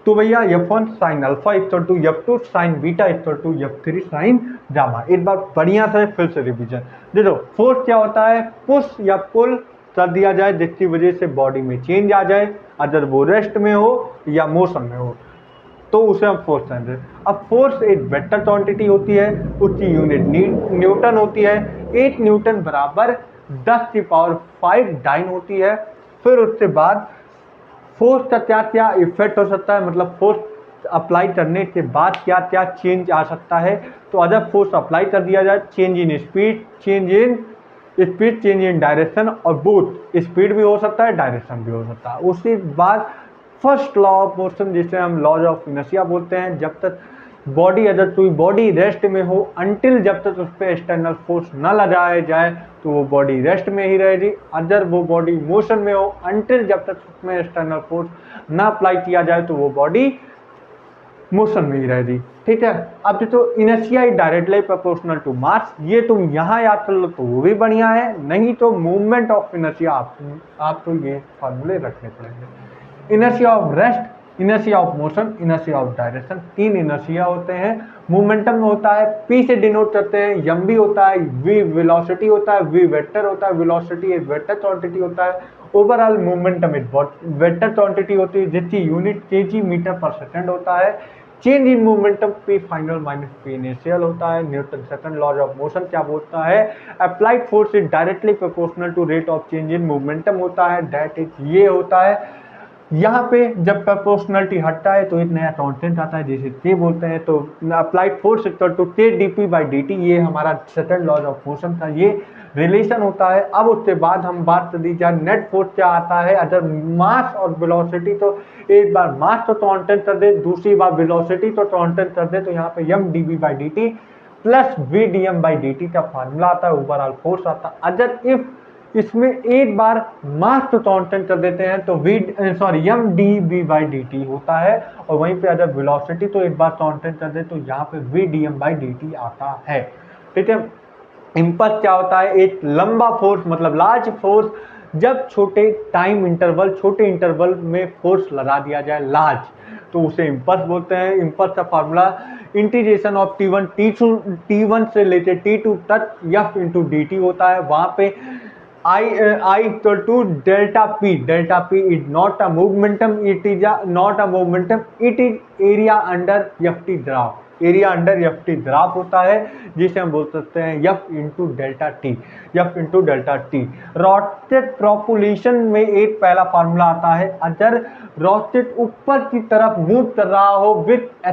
Speaker 1: तो भैया F1 sine alpha equal to F2 sine beta equal to F3 sine gamma. एक बार बढ़िया से फिर से रिवीजन। देखो फोर्स क्या होता है, पुश या पुल कर दिया जाए जिसकी वजह से बॉडी में चेंज आ जाए, अगर वो रेस्ट में हो या मोशन में हो तो उसे हम फोर्स कहेंगे। अब फोर्स एक वेक्टर क्वांटिटी होती है, उसकी यूनिट न्यूटन होती है, 1 न्यूटन बराबर 10 की पावर 5 डाइन होती है। फिर उसके बाद फोर्स का क्या क्या इफेक्ट हो सकता है, मतलब फोर्स अप्लाई करने के बाद क्या क्या चेंज आ सकता है। तो अगर फोर्स अप्लाई कर दिया जाए, change in speed, change in direction, और बोथ स्पीड भी हो सकता है, डायरेक्शन भी हो सकता है। उसके बाद फर्स्ट लॉ ऑफ मोशन, जिसे हम लॉज ऑफ इनर्शिया बोलते हैं, जब तक बॉडी, अगर कोई बॉडी रेस्ट में हो, अंटिल जब तक उस पर एक्सटर्नल फोर्स न लगाया जाए तो वो बॉडी रेस्ट में ही रहेगी। अगर वो बॉडी मोशन में हो, अंटिल जब तक उसमें एक्सटर्नल फोर्स ना अप्लाई किया जाए तो वो बॉडी मोशन में ही रहेगी, ठीक है। अब तो inertia is directly proportional to mass, ये तुम यहाँ याद कर लो तो वो भी बढ़िया है, नहीं तो मूवमेंट ऑफ इनर्शिया आपको ये फॉर्मूले रखने पड़ेंगे। Inertia of rest, inertia of motion, inertia of direction, 3 inertia होते हैं। मोमेंटम होता है, P से डिनोट करते हैं, एम भी होता है, V वेलोसिटी होता है, V वेक्टर होता है, वेलोसिटी एक वेक्टर क्वांटिटी होता है, ओवरऑल मोमेंटम एक वेक्टर क्वांटिटी होती है जिसकी यूनिट kg मीटर पर सेकंड होता है। Change in momentum P final minus P initial होता है। Newton second laws of motion क्या बोलता है, applied force is directly proportional to rate of change in momentum होता है, दैट इज ये होता है। यहाँ पे जब प्रोपोर्शनलिटी हटता है तो एक नया कांस्टेंट आता है जिसे के बोलते हैं। तो अप्लाइड फोर्स इक्वल टू के डीपी बाई डी, ये हमारा सेकंड लॉज ऑफ मोशन का ये रिलेशन होता है। अब उसके बाद हम बात कर दी जाए नेट फोर्स क्या आता है, अगर मास और वेलोसिटी, तो एक बार मास तो कांस्टेंट कर दे, दूसरी बार वेलोसिटी तो कांस्टेंट कर दे, तो यहाँ पे M D B by D T plus V D M by D T का फार्मूला आता है, ओवरऑल फोर्स आता है। अगर इफ इसमें एक बार मास तो कांस्टेंट कर देते हैं तो M D B by D T होता है, और वहीं पे अगर वेलोसिटी तो एक बार कांस्टेंट कर दे तो यहाँ पे V D M by D T आता है, ठीक है। इम्पल्स क्या होता है, एक लंबा फोर्स मतलब लार्ज फोर्स जब छोटे छोटे इंटरवल में फोर्स लगा दिया जाए लार्ज, तो उसे इम्पल्स बोलते हैं। इम्पल्स का फार्मूला इंटीग्रेशन ऑफ T1 से लेके T2 तक F इंटू dt होता है। वहाँ पे I equal to delta P is not a momentum, it is not a momentum, it is area under FT draft. Area under FT draft होता है, जिसे हम बोल सकते हैं F into delta T. Rocket propulsion में एक पहला फार्मूला आता है, अगर रॉकेट ऊपर की तरफ मूव कर रहा हो विथ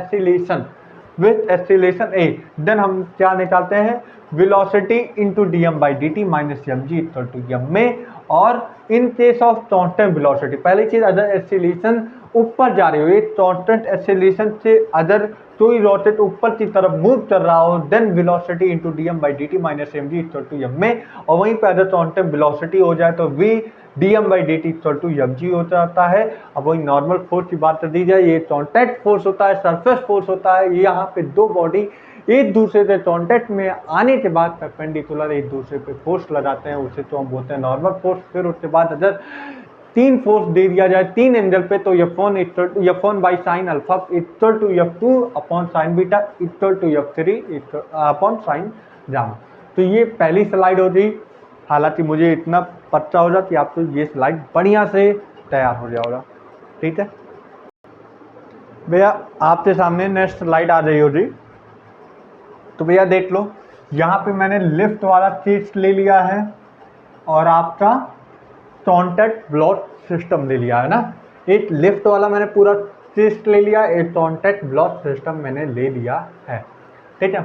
Speaker 1: एक्सीलरेशन ए, देन हम क्या निकालते हैं, velocity into DM by D T minus M G equal to M में। और in case of constant velocity, पहली चीज अगर एक्सीलरेशन ऊपर जा रही हो, एक कांस्टेंट एक्सीलरेशन से अगर कोई रॉकेट ऊपर की तरफ मूव कर रहा हो, then velocity into DM by D T minus M G equal to M में। और वहीं पर अगर कांस्टेंट वेलोसिटी हो जाए तो V DM by D T equal to M G हो जाता है। अब वही नॉर्मल फोर्स की बात कर दी जाए, ये कांटेक्ट फोर्स होता है, सरफेस फोर्स होता है। यहाँ पे दो बॉडी एक दूसरे से कांटेक्ट में आने के बाद परपेंडिकुलर एक दूसरे पे फोर्स लगाते हैं, उसे तो हम बोलते हैं नॉर्मल फोर्स। फिर उसके बाद अगर तीन फोर्स दे दिया जाए तीन एंगल पे, तो F1 by sine alpha equal to F2 upon sine beta equal to F3 upon sine gamma. तो ये पहली स्लाइड होगी। हालांकि मुझे इतना पता होगा कि आपको ये स्लाइड बढ़िया से तैयार हो जाएगा, ठीक है भैया। आपके सामने नेक्स्ट स्लाइड आ रही होगी, तो भैया देख लो, यहाँ पे मैंने लिफ्ट वाला चीज ले लिया है और आपका कॉन्टैक्ट ब्लॉक सिस्टम ले लिया है ना। एक लिफ्ट वाला मैंने पूरा चीज ले लिया, एक कॉन्टैक्ट ब्लॉक सिस्टम मैंने ले लिया है, ठीक है।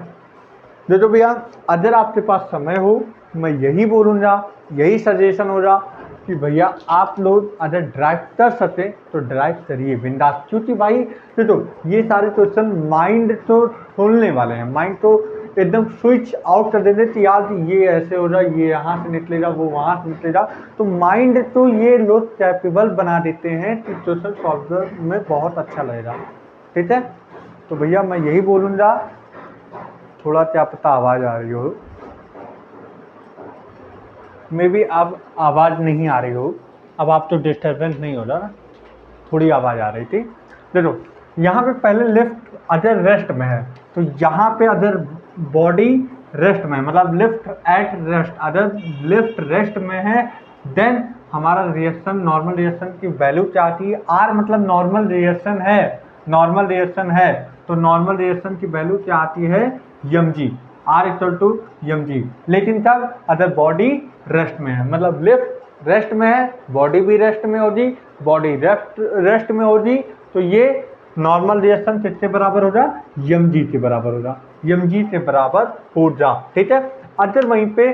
Speaker 1: देखो भैया, अगर आपके पास समय हो, मैं यही बोलूँगा, यही सजेशन होगा कि भैया आप लोग अगर ड्राइव कर सकते तो ड्राइव करिए बिंदास। क्योंकि भाई देखो, ये सारे क्वेश्चन माइंड तो खोलने वाले हैं, माइंड तो एकदम स्विच आउट कर देते कि यार ये ऐसे हो रहा, ये यहाँ से निकलेगा, वो वहाँ से निकलेगा। तो माइंड तो ये लोग कैपेबल बना देते हैं कि क्वेश्चन सॉल्व में बहुत अच्छा लगेगा, ठीक है। तो भैया मैं यही बोलूँगा, थोड़ा क्या पता आवाज़ आ रही हो, मे बी अब आवाज़ नहीं आ रही हो, अब आप तो डिस्टर्बेंस नहीं हो रहा ना, थोड़ी आवाज़ आ रही थी। देखो यहाँ पे पहले लिफ्ट अगर रेस्ट में है, तो यहाँ पे अगर बॉडी रेस्ट में है, मतलब लिफ्ट एट रेस्ट, अगर लिफ्ट रेस्ट में है, देन हमारा रिएक्शन, नॉर्मल रिएक्शन की वैल्यू क्या आती है, आर मतलब नॉर्मल रिएक्शन है, तो नॉर्मल रिएक्शन की वैल्यू क्या आती है, M G, R equal to M G. लेकिन तब अगर बॉडी रेस्ट में है, मतलब लिफ्ट रेस्ट में है, बॉडी भी रेस्ट में होगी, बॉडी रेस्ट में होगी, तो ये नॉर्मल रिएक्शन किसके बराबर होगा, एम जी के बराबर होगा, एम जी के बराबर हो जा, ठीक है। अगर वहीं पे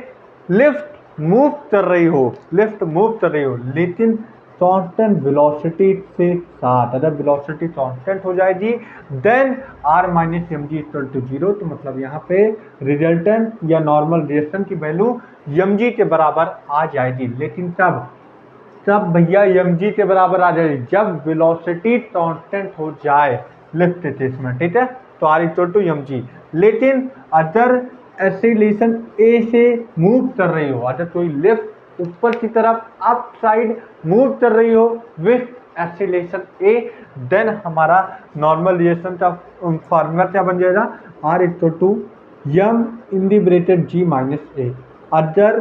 Speaker 1: लिफ्ट मूव कर रही हो, लेकिन कांस्टेंट वेलोसिटी से साथ, अगर वेलोसिटी कांस्टेंट हो जाएगी, then R minus M G equal to 0। तो मतलब यहाँ पे रिजल्टेंट या नॉर्मल रिएक्शन की वैल्यू एम जी के बराबर आ जाएगी। लेकिन तब भैया एम जी के बराबर आ जाएगी जब वेलोसिटी कांस्टेंट हो जाए लिफ्ट केस में, ठीक है। तो R equal to M G. लेकिन अगर एक्सीलरेशन ए से मूव कर रही हो, अगर कोई लिफ्ट ऊपर की तरफ अप साइड मूव कर रही हो विथ एक्सीलरेशन ए, देन हमारा नॉर्मल रिएक्शन का फार्मूला क्या बन जाएगा, R equal to m in the bracket g minus a. अगर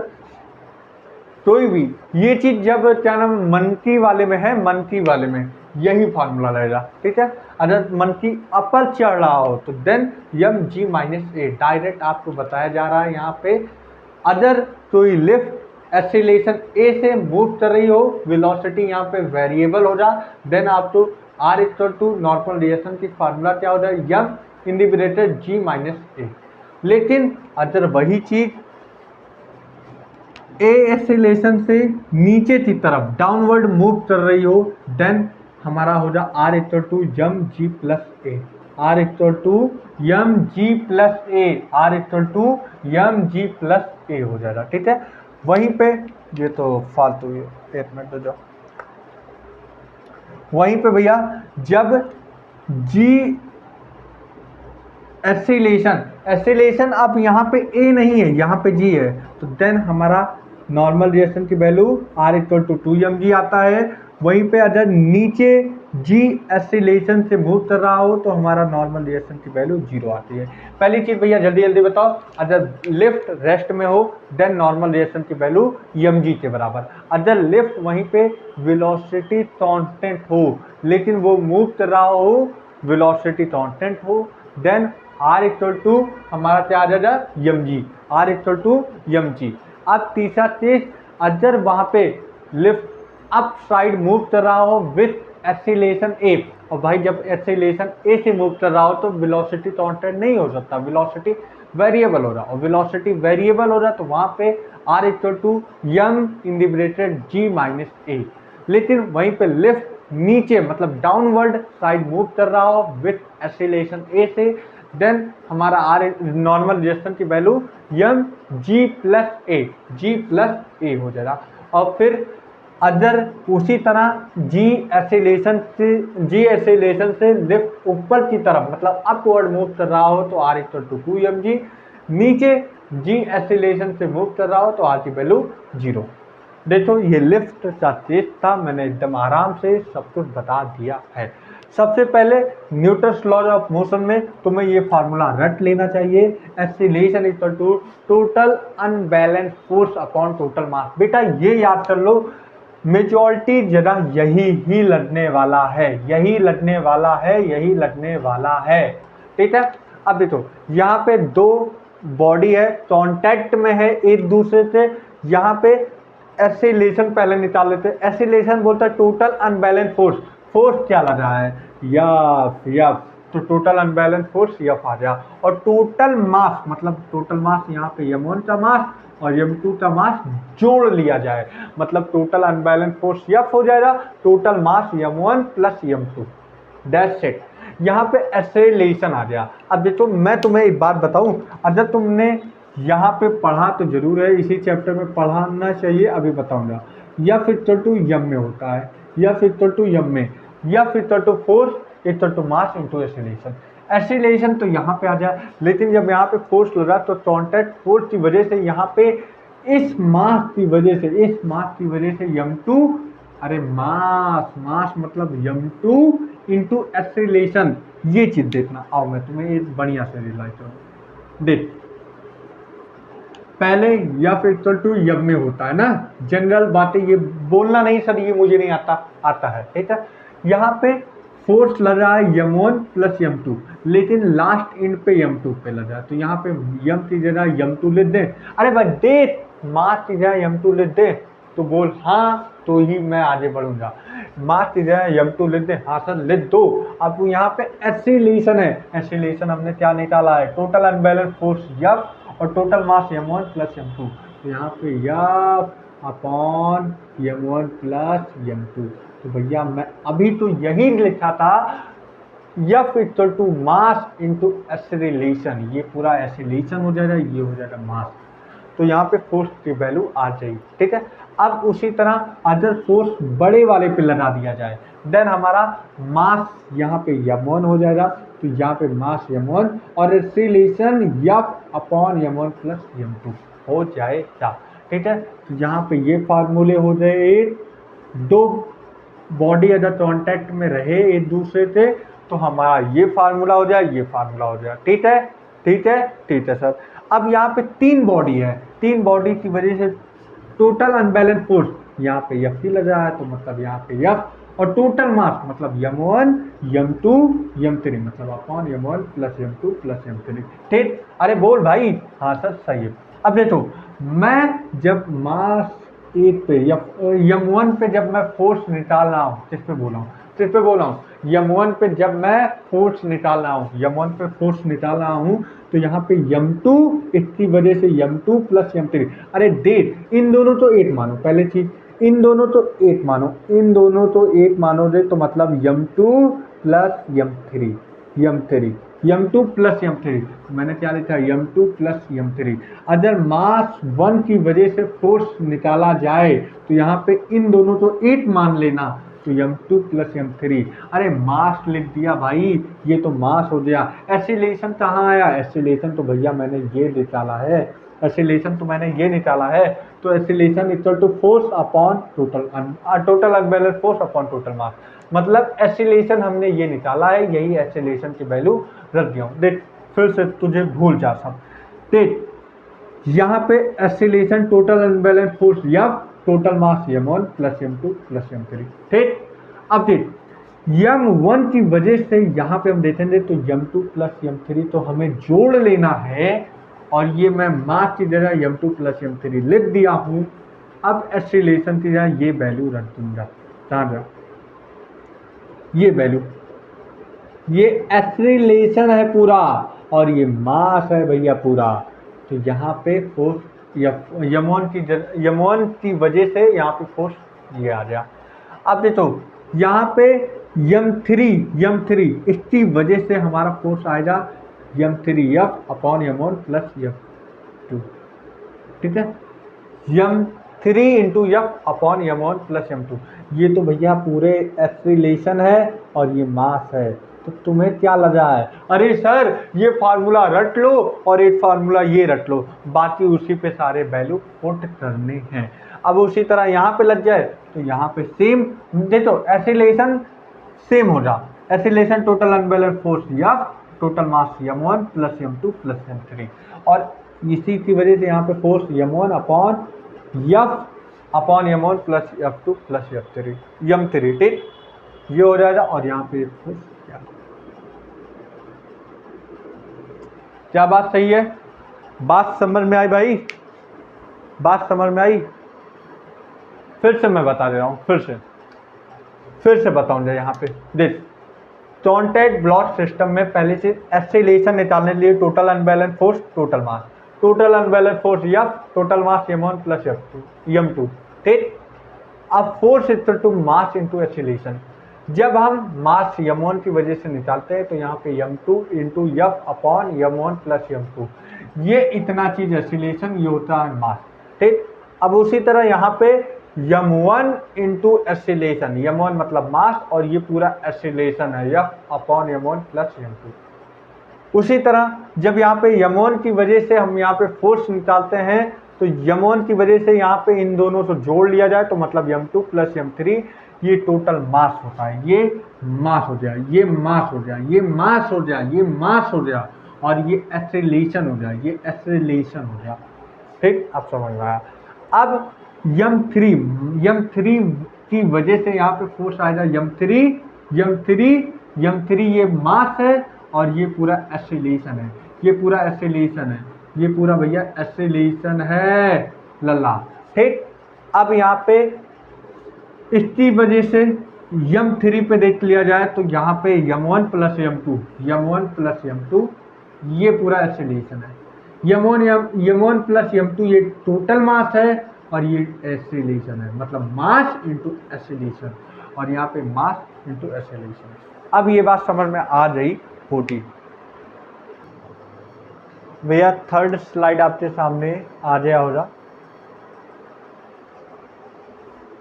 Speaker 1: कोई भी ये चीज जब क्या नाम मंकी वाले में है, यही फार्मूला रहेगा, ठीक है। अगर मंकी अपर चढ़ रहा हो तो देन एम जी माइनस ए, डायरेक्ट आपको बताया जा रहा है यहाँ पे। अगर कोई लिफ्ट एक्सीलरेशन ए से मूव कर रही हो, वेलोसिटी यहाँ पे वेरिएबल हो जा, देन आपको R equal to normal reaction की फार्मूला क्या हो जाए, m in the bracket g minus a. लेकिन अगर वही चीज ए एक्सीलरेशन से नीचे की तरफ डाउनवर्ड मूव कर रही हो, देन हमारा हो जा R equal to M g plus a, R equal to M g plus a, R equal to M g plus a हो जाएगा, ठीक है। वहीं पे ये तो फालतू है, एक मिनट दो जाओ। वहीं पे भैया जब जी एक्सीलरेशन अब यहाँ पे ए नहीं है, यहाँ पे जी है, तो देन हमारा नॉर्मल रिएक्शन की value R equal to 2mg आता है। वहीं पे अगर नीचे G एसिलेशन से मूव कर रहा हो तो हमारा नॉर्मल रिएक्शन की वैल्यू 0 आती है। पहली चीज भैया जल्दी जल्दी बताओ, अगर लिफ्ट रेस्ट में हो देन नॉर्मल रिएक्शन की वैल्यू mg के बराबर। अगर लिफ्ट वहीं पे वेलोसिटी कांस्टेंट हो लेकिन वो मूव कर रहा हो, वेलोसिटी कांस्टेंट हो, देन R इक्वल टू हमारा क्या आ जाएगा mg, R equal to mg। अब तीसरा चीज, अगर वहां पे लिफ्ट अप साइड मूव कर रहा हो विथ एक्सीलरेशन a, और भाई जब एक्सीलरेशन a से मूव कर रहा हो तो वेलोसिटी कांस्टेंट नहीं हो सकता, वेलोसिटी वेरिएबल हो रहा, और वेलोसिटी वेरिएबल हो रहा तो वहां पे R equal to m in the bracket g minus a। लेकिन वहीं पे लिफ्ट नीचे मतलब डाउनवर्ड साइड मूव कर रहा हो विथ एक्सीलरेशन a से, देन हमारा आर नॉर्मल रिएक्शन की value m g plus a हो जाएगा। और फिर अगर उसी तरह G एसिलेशन से लिफ्ट ऊपर की तरफ मतलब अपवर्ड मूव कर रहा हो तो R इक्वल टू 2mg, नीचे G एसिलेशन से मूव कर रहा हो तो R की वैल्यू 0। देखो ये लिफ्ट का टेस्ट था, मैंने एकदम आराम से सब कुछ बता दिया है। सबसे पहले न्यूटन्स लॉ ऑफ मोशन में तुम्हें ये फार्मूला रट लेना चाहिए, acceleration equal to total unbalance force upon total mass. बेटा ये याद कर लो, मेजॉरिटी जगह यही ही लगने वाला है, यही लगने वाला है, यही लगने वाला है, ठीक है। अब देखो यहाँ पे दो बॉडी है, कांटेक्ट में है एक दूसरे से, यहाँ पे एक्सीलरेशन पहले निकाल लेते हैं। एक्सीलरेशन बोलता है टोटल अनबैलेंस फोर्स, फोर्स क्या लग रहा है यफ, तो टोटल अनबैलेंस फोर्स यफ आ गया। और टोटल मास मतलब टोटल मास यहाँ पे m1 का मास और m2 का मास जोड़ लिया जाए, मतलब टोटल अनबैलेंस फोर्स यफ हो जाएगा, total mass m1 plus m2, that's it. यहाँ पे एक्सेलरेशन आ गया। अब देखो मैं तुम्हें एक बात बताऊं, अगर तुमने यहाँ पे पढ़ा तो जरूर है, इसी चैप्टर में पढ़ाना चाहिए, अभी बताऊंगा। यफ इक्वल टू m में होता है, यफ इक्वल टू m में, F equal to force equal to mass into acceleration. Acceleration तो यहाँ पे आ जाए, लेकिन जब यहाँ पे फोर्स लगा तो कांटेक्ट फोर्स की वजह से यहाँ पे इस मास की वजह से, इस मास की वजह से m2, अरे मास मतलब m2 इंटू एक्सेलरेशन, ये चीज देखना। आओ मैं तुम्हें एक बढ़िया से रिलाइज करूँ। देख पहले यफ इक्वल टू m में होता है ना, जनरल बातें ये बोलना नहीं सर, ये मुझे नहीं आता है, ठीक है। यहाँ पे फोर्स लग रहा है m1 प्लस m2, लेकिन लास्ट एंड पे m2 पे लग रहा है, तो यहाँ पे m की जगह m2 लिख दे। अरे भाई देख मास की जगह m2 लिख दे तो बोल हाँ, तो ही मैं आगे बढ़ूंगा। मास की जगह m2 लिख दे, हाँ सर लिख दो। अब यहाँ पे एक्सीलरेशन है, एक्सीलरेशन हमने क्या निकाला है, टोटल अनबैलेंस फोर्स यफ और total mass m1 plus m2, तो यहाँ पे F upon m1 plus m2। तो भैया मैं अभी तो यही लिखा था, F equal to mass into acceleration, ये पूरा एक्सेलरेशन हो जाएगा, ये हो जाएगा मास, तो यहाँ पे फोर्स की वैल्यू आ जाएगी, ठीक है। अब उसी तरह अगर फोर्स बड़े वाले पे लगा दिया जाए, देन हमारा मास यहाँ पे m1 हो जाएगा, तो यहाँ पे मास m1 और acceleration F upon m1 plus m2 हो जाएगा, ठीक है। तो यहाँ पे ये फार्मूले हो जाए, दो बॉडी अगर कांटेक्ट में रहे एक दूसरे से तो हमारा ये फार्मूला हो जाए, ये फार्मूला हो जाए, ठीक है, ठीक है, ठीक है सर। अब यहाँ पे तीन बॉडी है, तीन बॉडी की वजह से टोटल अनबैलेंस फोर्स यहाँ पे एफ लग रहा है, तो मतलब यहाँ पे एफ, और टोटल मास मतलब m1 m2 m3 मतलब upon m1 plus m2 plus m3, ठीक। अरे बोल भाई, हाँ सर सही है। अब देखो मैं जब मास एक पे m1 पे जब मैं फोर्स निकाल रहा हूँ, किस पे बोला हूँ, किस पे बोला हूँ, m1 पे जब मैं फोर्स निकाल रहा हूँ, m1 पे फोर्स निकाल रहा हूँ, तो यहाँ पे m2 इसकी वजह से m2 प्लस m3। अरे देख इन दोनों तो एक मानो, पहले चीज इन दोनों तो एक मानो, इन दोनों तो एक मानोगे तो मतलब m2 plus m2 plus m3, मैंने क्या लिखा m2 प्लस m3। अगर मास 1 की वजह से फोर्स निकाला जाए तो यहाँ पे इन दोनों तो एक मान लेना, तो m2 प्लस m3। अरे मास लिख दिया भाई, ये तो मास हो गया। एक्सीलरेशन कहाँ आया, एक्सीलरेशन तो भैया मैंने ये निकाला है, एक्सीलरेशन तो मैंने ये निकाला है, तो acceleration equal to force upon total unbalance force upon total mass. मतलब एसिलेशन हमने ये निकाला है, यही एसिलेशन की वैल्यू रख दिया हूँ। देख फिर से तुझे भूल जा सब। देख यहाँ पे एसिलेशन टोटल अनबैलेंस फोर्स या total mass m1 plus m2 plus m3। ठीक, अब देख m1 की वजह से यहाँ पे हम देखेंगे तो m2 प्लस m3 तो हमें जोड़ लेना है, और ये मैं मास की जगह m2 प्लस m3 लिख दिया हूं। अब एसिलेशन की जगह ये वैल्यू रख दूंगा, समझ, ये वैल्यू, ये एसिलेशन है पूरा और ये मास है भैया पूरा। तो यहाँ पे फोर्स यमोन की वजह से यहाँ पे फोर्स ये आ गया। अब देखो यहाँ पे m3 इसकी वजह से हमारा फोर्स आएगा m3F upon m1 plus F2। ठीक है, m3 into F upon m1 plus m2। ये तो भैया पूरे एसिलेशन है और ये मास है, तो तुम्हें क्या लगा है? अरे सर ये फार्मूला रट लो और एक फार्मूला ये रट लो, बाकी उसी पे सारे वैल्यू पुट करने हैं। अब उसी तरह यहाँ पे लग जाए तो यहाँ पे सेम देखो एसिलेशन सेम हो जा, एसिलेशन टोटल अनबैलेंस फोर्स या total mass m1 plus m2 plus m3, और इसी की वजह से यहाँ पे force m1 upon F upon m1 plus F2 plus m3। ठीक, ये हो जाएगा और यहाँ पे फोर्स क्या बात सही है? बात समझ में आई भाई? बात समझ में आई? फिर से मैं बता दे रहा हूँ, फिर से बताऊंगा। यहाँ पे देख कॉन्टैक्ट ब्लॉक सिस्टम में पहले से एसिलेशन निकालने के लिए total unbalance force total mass, total unbalance force या total mass m1 plus m2। ठीक, अब force equal to mass into acceleration. जब हम मास m1 की वजह से निकालते हैं तो यहाँ पे m2 into F upon m1 plus m2, ये इतना चीज एसिलेशन, ये होता है मास। ठीक, अब उसी तरह यहाँ पे m1 इंटू एसिलेशन, m1 मतलब मास और ये पूरा एसिलेशन है F upon m1 plus m2। उसी तरह जब यहाँ पे m1 की वजह से हम यहाँ पे फोर्स निकालते हैं तो m1 की वजह से यहाँ पे इन दोनों को जोड़ लिया जाए तो मतलब m2 प्लस m3, ये टोटल मास होता है। ये मास हो जाए, ये मास हो जाए, ये मास हो जाए, ये मास हो जाए और ये एसिलेशन हो जाए, ये एसिलेशन हो जाए। ठीक, अब समझ में आया। अब m3 की वजह से यहाँ पे फोर्स आएगा m3 ये मास है और ये पूरा एसिलेशन है, ये पूरा एसिलेशन है, ये पूरा भैया एसिलेशन है लल्ला। ठीक, अब यहाँ पे इसकी वजह से m3 पे देख लिया जाए तो यहाँ पे m1 प्लस m2 ये पूरा एसिलेशन है। m1 प्लस m2 ये टोटल मास है और ये एसिलेशन है, मतलब मास इंटू एसिलेशन, और यहाँ पे मास इंटू एसिलेशन। अब ये बात समझ में आ गई होगी भैया? थर्ड स्लाइड आपके सामने आ गया होगा।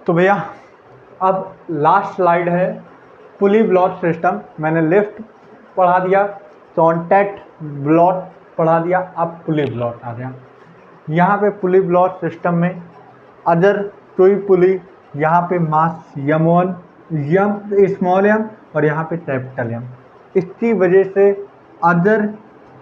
Speaker 1: तो भैया अब लास्ट स्लाइड है पुली ब्लॉक सिस्टम। मैंने लिफ्ट पढ़ा दिया, कॉन्टैक्ट ब्लॉक पढ़ा दिया, अब पुली ब्लॉक आ गया। यहाँ पे पुली ब्लॉक सिस्टम में अदर कोई पुली, यहाँ पे मास m1 स्मॉल m और यहाँ पे कैपिटल M, इसकी वजह से अदर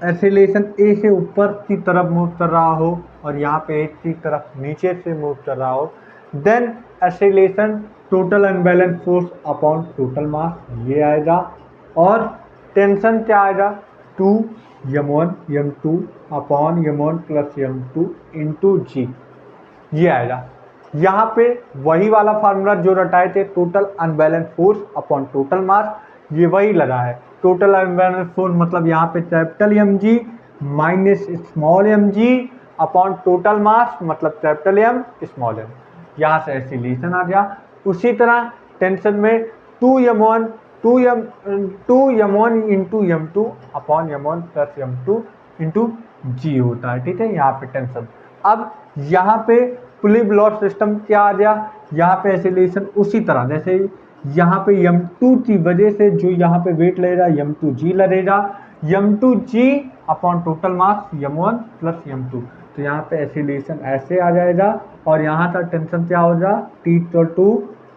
Speaker 1: एसिलेशन ए से ऊपर की तरफ मूव कर रहा हो और यहाँ पे एक की तरफ नीचे से मूव कर रहा हो, then acceleration total unbalance force upon total mass ये आएगा, और टेंशन क्या आएगा? 2m1 m2 upon m1 plus m2 into g, ये आएगा। यहाँ पे वही वाला फार्मूला जो रटाए थे, total unbalance force upon total mass, ये वही लगा है। टोटल अनबैलेंस फोर्स मतलब यहाँ पे capital mg minus small mg upon total mass मतलब कैपिटल M स्मॉल m, यहाँ से एसिलेशन आ गया। उसी तरह टेंशन में 2m1 into m2 upon m1 plus m2 into g होता है। ठीक है, यहाँ पे टेंशन। अब यहाँ पे पुली ब्लॉक सिस्टम क्या आ गया? यहाँ पे एसिलेशन उसी तरह जैसे यहाँ पे m2 की वजह से जो यहाँ पे वेट लगेगा m2g लगेगा, m2g upon total mass m1 plus m2, तो यहाँ पे एसिलेशन ऐसे आ जाएगा और यहाँ का टेंशन क्या हो जाए, T equal to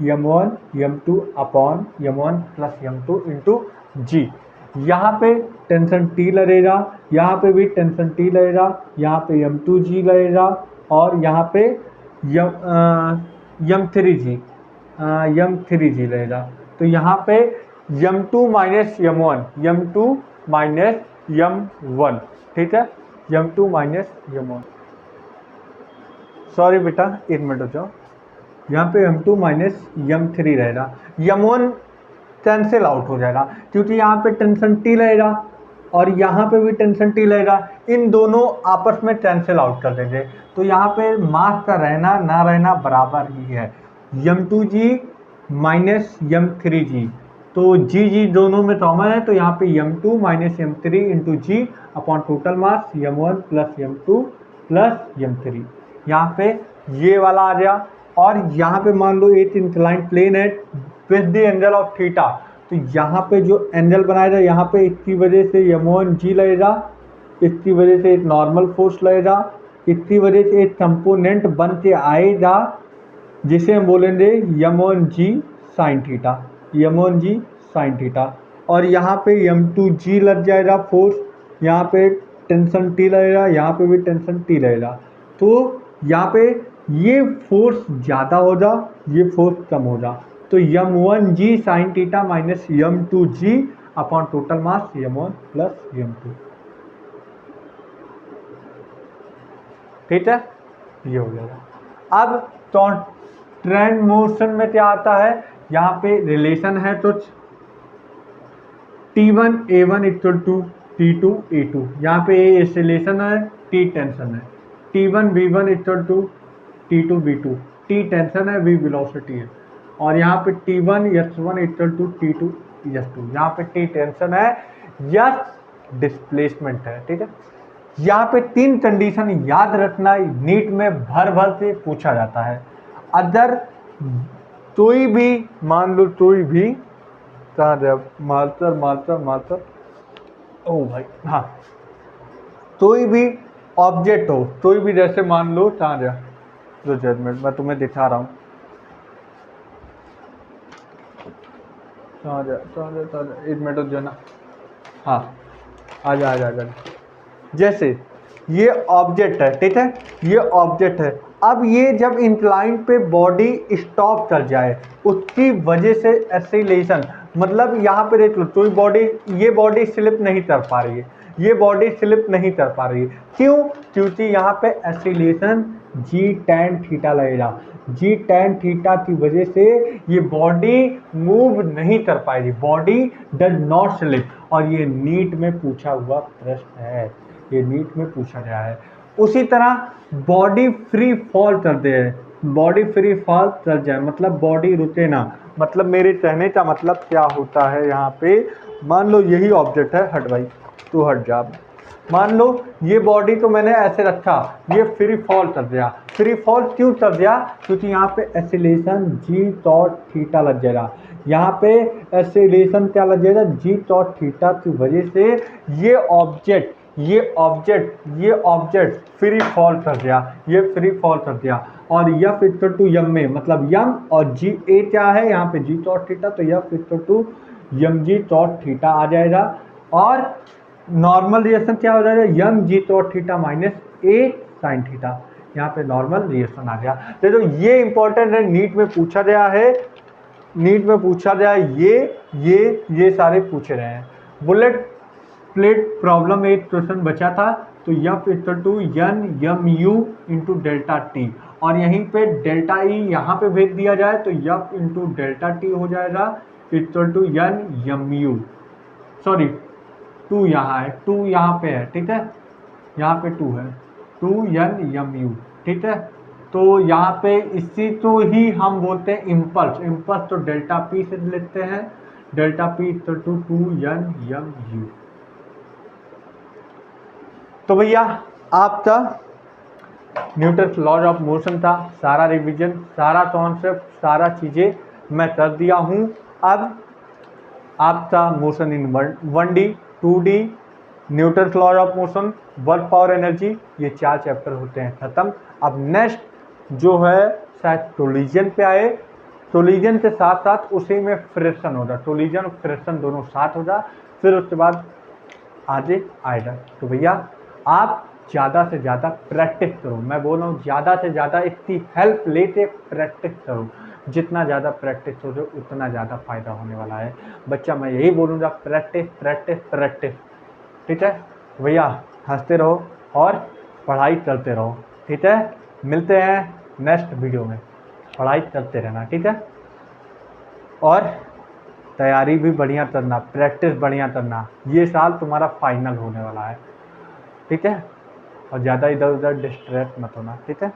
Speaker 1: m1 m2 upon m1 plus m2 into g. यहाँ पे टेंशन T लगेगा, यहाँ पे भी टेंशन T लगेगा, यहाँ पे m2g लगेगा और यहाँ पे m3g रहेगा। तो यहाँ पे m2 माइनस m1 ठीक है, m2 माइनस m1, सॉरी बेटा एक मिनट हो जाओ, यहाँ पे m2 माइनस m3 रहेगा, m1 कैंसिल आउट हो जाएगा क्योंकि यहाँ पे टेंशन T रहेगा और यहाँ पे भी टेंशन T रहेगा, इन दोनों आपस में कैंसिल आउट कर देंगे। तो यहाँ पे मास का रहना ना रहना बराबर ही है, m2g माइनस m3g, तो जी दोनों में कॉमन है, तो यहाँ पे m2 minus m3 into g upon total mass m1 plus m2 plus m3, यहाँ पे ये वाला आ गया। और यहाँ पे मान लो एक इंक्लाइंड प्लेन है with the angle of theta, तो यहाँ पे जो एंगल बनाएगा यहाँ पे इसकी वजह से m1g लगेगा, इसकी वजह से एक नॉर्मल फोर्स लगेगा, इसकी वजह से एक कंपोनेंट बन के आएगा जिसे हम बोलेंगे m1g sine theta, m1g sine theta. और यहाँ पे m2g लग जाएगा फोर्स, यहाँ पे टेंशन T लगेगा, यहाँ पे भी टेंशन T लगेगा, तो यहाँ पे ये फोर्स ज़्यादा होगा, ये फोर्स कम होगा, तो m1g sine theta minus m2g upon total mass m1 plus m2, ठीक है, ये हो जाएगा। अब तो ट्रेंड मोशन में क्या आता है, यहाँ पे रिलेशन है तो T1 A1 equal to T2 A2, यहाँ पे A एक्सेलरेशन है, T टेंशन है, T1 B1 equal to T2 B2, T tension है, V वेलोसिटी है, और यहाँ पे T1 S1 equal to T2 S2, यहाँ पे T टेंशन है, S डिस्प्लेसमेंट है, ठीक है। यहाँ पे तीन कंडीशन याद रखना, नीट में भर भर से पूछा जाता है। अगर कोई भी मान लो कोई भी मार्कर ओ भाई हाँ, कोई भी ऑब्जेक्ट हो, कोई भी जैसे मान लो जो जजमेंट मैं तुम्हें दिखा रहा हूँ, एक मिनट जो ना, हाँ आ जा। जैसे ये ऑब्जेक्ट है, ठीक है, ये ऑब्जेक्ट है, अब ये जब इंक्लाइन पे बॉडी स्टॉप कर जाए उसकी वजह से एक्सीलरेशन, मतलब यहाँ पे देख लो कोई बॉडी, ये बॉडी स्लिप नहीं कर पा रही है, ये बॉडी स्लिप नहीं कर पा रही है, क्यों, क्योंकि यहाँ पे एक्सीलरेशन जी tan थीटा लगेगा, जी tan थीटा की वजह से ये बॉडी मूव नहीं कर पाएगी, बॉडी डज नॉट स्लिप। और ये नीट में पूछा हुआ प्रश्न है, ये नीट में पूछा गया है। उसी तरह बॉडी फ्री फॉल कर दे, बॉडी फ्री फॉल कर जाए मतलब बॉडी रुके ना, मतलब मेरे कहने का मतलब क्या होता है, यहाँ पे मान लो यही ऑब्जेक्ट है, हट भाई तू हट जा, मान लो ये बॉडी तो मैंने ऐसे रखा, ये फ्री फॉल कर दिया, फ्री फॉल क्यों कर दिया, क्योंकि यहाँ पे एक्सीलरेशन जी cos थीटा लग जाएगा, यहाँ पे एक्सीलरेशन क्या लग जाएगा, जी cos थीटा की वजह से ये ऑब्जेक्ट फ्री फॉल कर दिया, ये फ्री फॉल कर दिया। और F इक्वल टू यम में मतलब यम और जी ए क्या है, यहाँ पे जी cos थीटा, तो F equal to m g cos theta आ जाएगा, और नॉर्मल रिएक्शन क्या हो जाएगा, m g cos theta minus a sine theta, यहाँ पे नॉर्मल रिएक्शन आ गया। तो ये इंपॉर्टेंट है, नीट में पूछा गया है, नीट में पूछा गया, ये सारे पूछे रहे हैं। बुलेट प्लेट प्रॉब्लम एक क्वेश्चन बचा था, तो F equal to N M U into delta T, और यहीं पे डेल्टा ई यहाँ पे भेज दिया जाए तो F इंटू डेल्टा टी हो जाएगा equal to N M U, sorry 2 यहाँ है, 2 यहाँ पे है, ठीक है, यहाँ पे 2 है, 2 एन यम यू, ठीक है। तो यहाँ पे इसी को ही हम बोलते हैं इम्पल्स, इम्पल्स तो डेल्टा पी से लेते हैं, delta P equal to 2 N M U. तो भैया आपका न्यूटन लॉज ऑफ मोशन था, सारा रिवीजन, सारा कॉन्सेप्ट, सारा चीज़ें मैं कर दिया हूँ। अब आपका motion in 1D 2D Newton's law of motion, work power energy, ये 4 चैप्टर होते हैं खत्म। अब नेक्स्ट जो है शायद टोलिजन पे आए, टोलिजन के साथ साथ उसी में फ्रिक्शन होगा, टोलिजन और फ्रिक्शन दोनों साथ होगा, फिर उसके बाद आगे आएगा। तो भैया आप ज़्यादा से ज़्यादा प्रैक्टिस करो, मैं बोल रहा हूँ ज़्यादा से ज़्यादा इसकी हेल्प लेके प्रैक्टिस करो, जितना ज़्यादा प्रैक्टिस हो उतना ज़्यादा फ़ायदा होने वाला है बच्चा। मैं यही बोलूँगा, प्रैक्टिस प्रैक्टिस प्रैक्टिस, ठीक है भैया। हंसते रहो और पढ़ाई करते रहो, ठीक है। मिलते हैं नेक्स्ट वीडियो में, पढ़ाई करते रहना, ठीक है। और तैयारी भी बढ़िया करना, प्रैक्टिस बढ़िया करना, ये साल तुम्हारा फाइनल होने वाला है, ठीक है। और ज़्यादा इधर उधर डिस्ट्रैक्ट मत होना, ठीक है।